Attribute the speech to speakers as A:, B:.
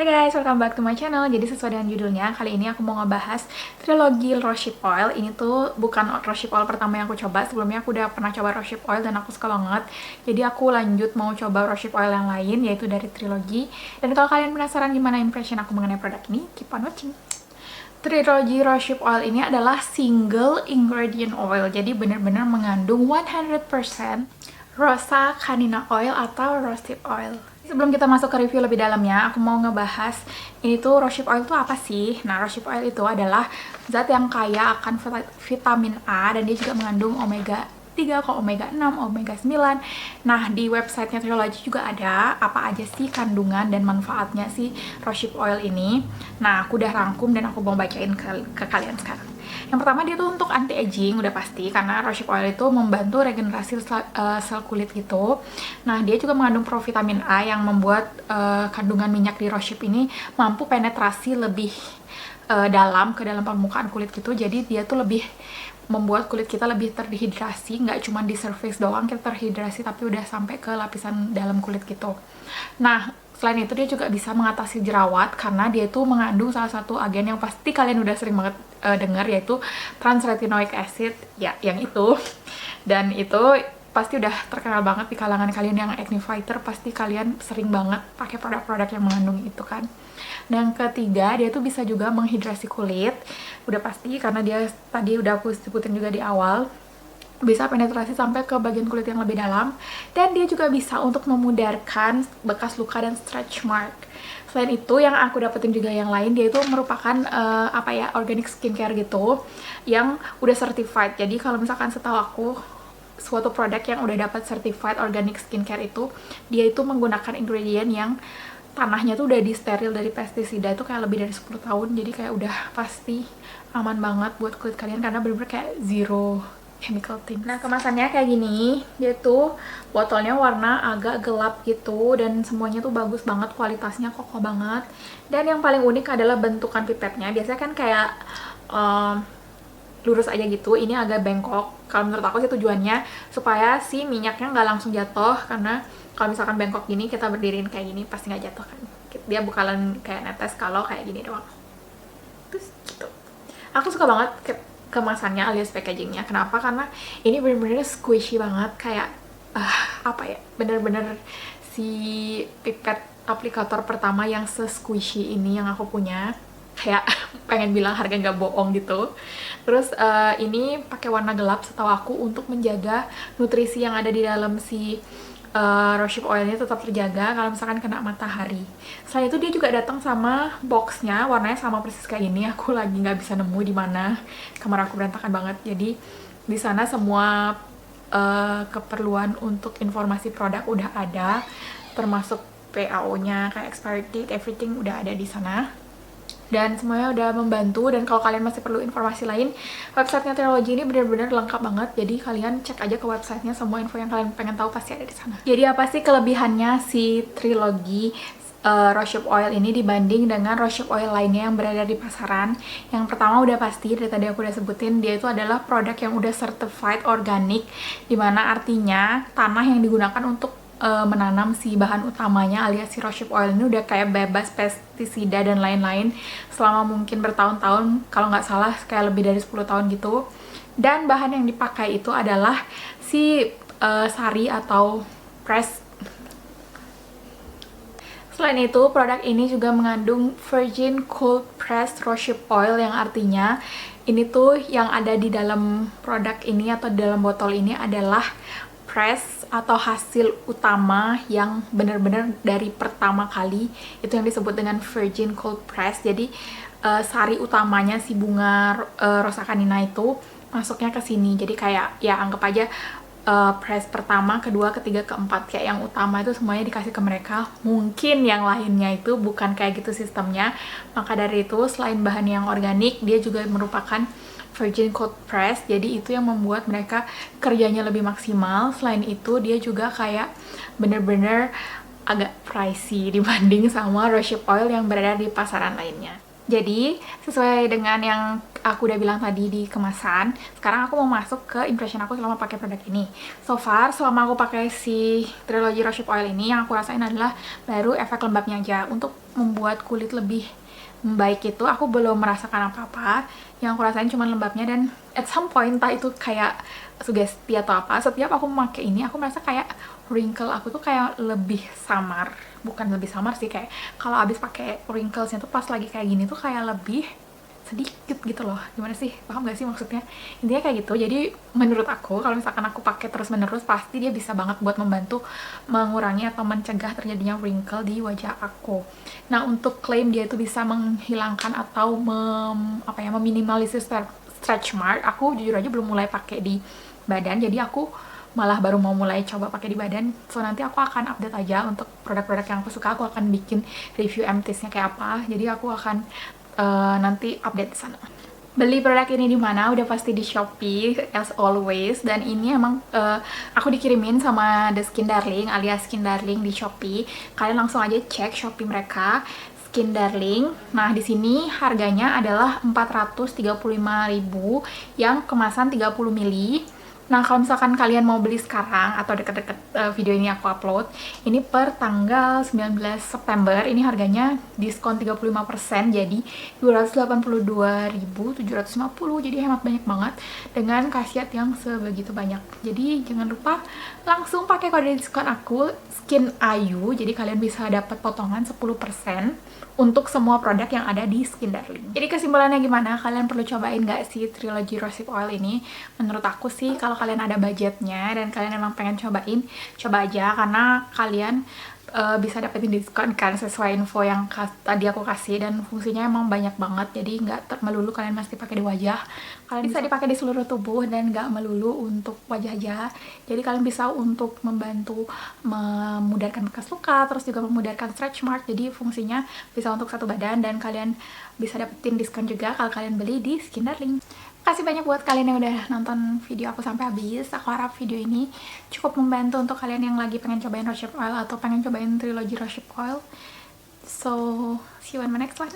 A: Hai guys, welcome back to my channel. Jadi sesuai dengan judulnya, kali ini aku mau ngebahas trilogi Rose Hip Oil. Ini tuh bukan Rose Hip Oil pertama yang aku coba. Sebelumnya aku udah pernah coba Rose Hip Oil dan aku suka banget. Jadi aku lanjut mau coba Rose Hip Oil yang lain, yaitu dari trilogi. Dan kalau kalian penasaran gimana impression aku mengenai produk ini, keep on watching. Trilogi Rose Hip Oil ini adalah single ingredient oil. Jadi benar-benar mengandung 100% Rosa Canina Oil atau Rose Hip Oil. Sebelum kita masuk ke review lebih dalamnya, aku mau ngebahas ini tuh Rose Hip Oil itu apa sih? Nah, Rose Hip Oil itu adalah zat yang kaya akan vitamin A dan dia juga mengandung omega 3, omega 6, omega 9. Nah, di websitenya Trilogy juga ada apa aja sih kandungan dan manfaatnya si Rose Hip Oil ini. Nah, aku udah rangkum dan aku mau bacain ke kalian sekarang. Yang pertama, dia tuh untuk anti-aging, udah pasti, karena Rose Hip Oil itu membantu regenerasi sel kulit gitu. Nah, dia juga mengandung provitamin A yang membuat kandungan minyak di Rose Hip ini mampu penetrasi lebih dalam ke dalam permukaan kulit gitu. Jadi dia tuh lebih membuat kulit kita lebih terhidrasi, nggak cuma di surface doang kita terhidrasi, tapi udah sampai ke lapisan dalam kulit gitu. Nah, selain itu dia juga bisa mengatasi jerawat karena dia itu mengandung salah satu agen yang pasti kalian udah sering banget dengar, yaitu transretinoic acid, ya yang itu. Dan itu pasti udah terkenal banget di kalangan kalian yang acne fighter, pasti kalian sering banget pakai produk-produk yang mengandung itu kan. Dan yang ketiga, dia tuh bisa juga menghidrasi kulit, udah pasti karena dia tadi udah aku sebutin juga di awal, bisa penetrasi sampai ke bagian kulit yang lebih dalam, dan dia juga bisa untuk memudarkan bekas luka dan stretch mark. Selain itu, yang aku dapetin juga yang lain, dia itu merupakan organic skincare gitu yang udah certified. Jadi kalau misalkan setahu aku, suatu produk yang udah dapat certified organic skincare itu, dia itu menggunakan ingredient yang tanahnya tuh udah disteril dari pestisida, itu kayak lebih dari 10 tahun. Jadi kayak udah pasti aman banget buat kulit kalian karena bener-bener kayak zero chemical thing. Nah, kemasannya kayak gini. Dia tuh botolnya warna agak gelap gitu dan semuanya tuh bagus banget, kualitasnya kokoh banget. Dan yang paling unik adalah bentukan pipetnya. Biasanya kan kayak lurus aja gitu, ini agak bengkok. Kalau menurut aku sih tujuannya supaya si minyaknya nggak langsung jatuh, karena kalau misalkan bengkok gini kita berdiriin kayak gini pasti nggak jatuh kan. Dia bakalan kayak netes kalau kayak gini doang. Terus gitu. Aku suka banget kemasannya alias packagingnya. Kenapa? Karena ini bener-bener squishy banget, kayak bener-bener si pipet aplikator pertama yang se-squishy ini yang aku punya. Kayak pengen bilang harga nggak bohong gitu. Terus ini pakai warna gelap setahu aku untuk menjaga nutrisi yang ada di dalam si Rose Hip Oil ini tetap terjaga kalau misalkan kena matahari. Selain itu dia juga datang sama boxnya, warnanya sama persis kayak ini. Aku lagi nggak bisa nemu di mana, kamar aku berantakan banget. Jadi di sana semua keperluan untuk informasi produk udah ada, termasuk PAO-nya, kayak expiry date, everything udah ada di sana. Dan semuanya udah membantu. Dan kalau kalian masih perlu informasi lain, websitenya Trilogy ini benar-benar lengkap banget. Jadi kalian cek aja ke websitenya, semua info yang kalian pengen tahu pasti ada di sana. Jadi apa sih kelebihannya si Trilogy Rose Hip Oil ini dibanding dengan Rose Hip Oil lainnya yang berada di pasaran? Yang pertama udah pasti, dari tadi aku udah sebutin, dia itu adalah produk yang udah certified organic, dimana artinya tanah yang digunakan untuk menanam si bahan utamanya alias si Rose Hip Oil ini udah kayak bebas pestisida dan lain-lain selama mungkin bertahun-tahun, kalau nggak salah kayak lebih dari 10 tahun gitu. Dan bahan yang dipakai itu adalah si sari atau press. Selain itu, produk ini juga mengandung virgin cold pressed Rose Hip Oil, yang artinya ini tuh yang ada di dalam produk ini atau di dalam botol ini adalah press atau hasil utama yang benar-benar dari pertama kali, itu yang disebut dengan virgin cold press. Jadi sari utamanya si bunga Rosa Canina itu masuknya ke sini. Jadi kayak ya anggap aja press pertama, kedua, ketiga, keempat, kayak yang utama itu semuanya dikasih ke mereka. Mungkin yang lainnya itu bukan kayak gitu sistemnya. Maka dari itu, selain bahan yang organik, dia juga merupakan virgin cold press, jadi itu yang membuat mereka kerjanya lebih maksimal. Selain itu dia juga kayak bener-bener agak pricey dibanding sama Rose Hip Oil yang berada di pasaran lainnya. Jadi sesuai dengan yang aku udah bilang tadi di kemasan. Sekarang aku mau masuk ke impression aku selama pakai produk ini. So far, selama aku pakai si Trilogy Rose Ship Oil ini, yang aku rasain adalah baru efek lembabnya aja. Untuk membuat kulit lebih baik itu, aku belum merasakan apa-apa. Yang aku rasain cuma lembabnya, dan at some point, entah itu kayak sugesti atau apa, setiap aku memakai ini, aku merasa kayak wrinkle aku tuh kayak lebih samar. Bukan lebih samar sih, kayak kalau abis pakai wrinklesnya tuh pas lagi kayak gini tuh kayak lebih sedikit gitu loh. Gimana sih, paham gak sih maksudnya? Intinya kayak gitu. Jadi menurut aku, kalau misalkan aku pakai terus menerus, pasti dia bisa banget buat membantu mengurangi atau mencegah terjadinya wrinkle di wajah aku. Nah, untuk klaim dia itu bisa menghilangkan atau meminimalisir stretch mark, aku jujur aja belum mulai pakai di badan, jadi aku malah baru mau mulai coba pakai di badan. So nanti aku akan update aja untuk produk-produk yang aku suka. Aku akan bikin review emptiesnya kayak apa, jadi aku akan nanti update di sana. Beli produk ini di mana? Udah pasti di Shopee as always, dan ini emang aku dikirimin sama The Skin Darling alias Skin Darling di Shopee. Kalian langsung aja cek Shopee mereka, Skin Darling. Nah, di sini harganya adalah 435.000 yang kemasan 30 ml. Nah, kalau misalkan kalian mau beli sekarang atau deket-deket video ini aku upload, ini per tanggal 19 September, ini harganya diskon 35%, jadi 282.750, jadi hemat banyak banget dengan khasiat yang sebegitu banyak. Jadi jangan lupa langsung pakai kode diskon aku, Skin Ayu, jadi kalian bisa dapat potongan 10% untuk semua produk yang ada di Skin Darling. Jadi kesimpulannya gimana? Kalian perlu cobain gak sih Trilogy Rose Ship Oil ini? Menurut aku sih, kalau kalian ada budgetnya dan kalian emang pengen cobain, coba aja, karena kalian bisa dapetin diskon kan sesuai info yang tadi aku kasih, dan fungsinya emang banyak banget, jadi nggak melulu kalian mesti pakai di wajah. Kalian bisa dipakai di seluruh tubuh dan nggak melulu untuk wajah aja. Jadi kalian bisa untuk membantu memudarkan bekas luka, terus juga memudarkan stretch mark. Jadi fungsinya bisa untuk satu badan, dan kalian bisa dapetin diskon juga kalau kalian beli di Skin Darling. Kasih banyak buat kalian yang udah nonton video aku sampai habis. Aku harap video ini cukup membantu untuk kalian yang lagi pengen cobain Rose Ship Oil atau pengen cobain Trilogy Rose Ship Oil. So, see you on my next one.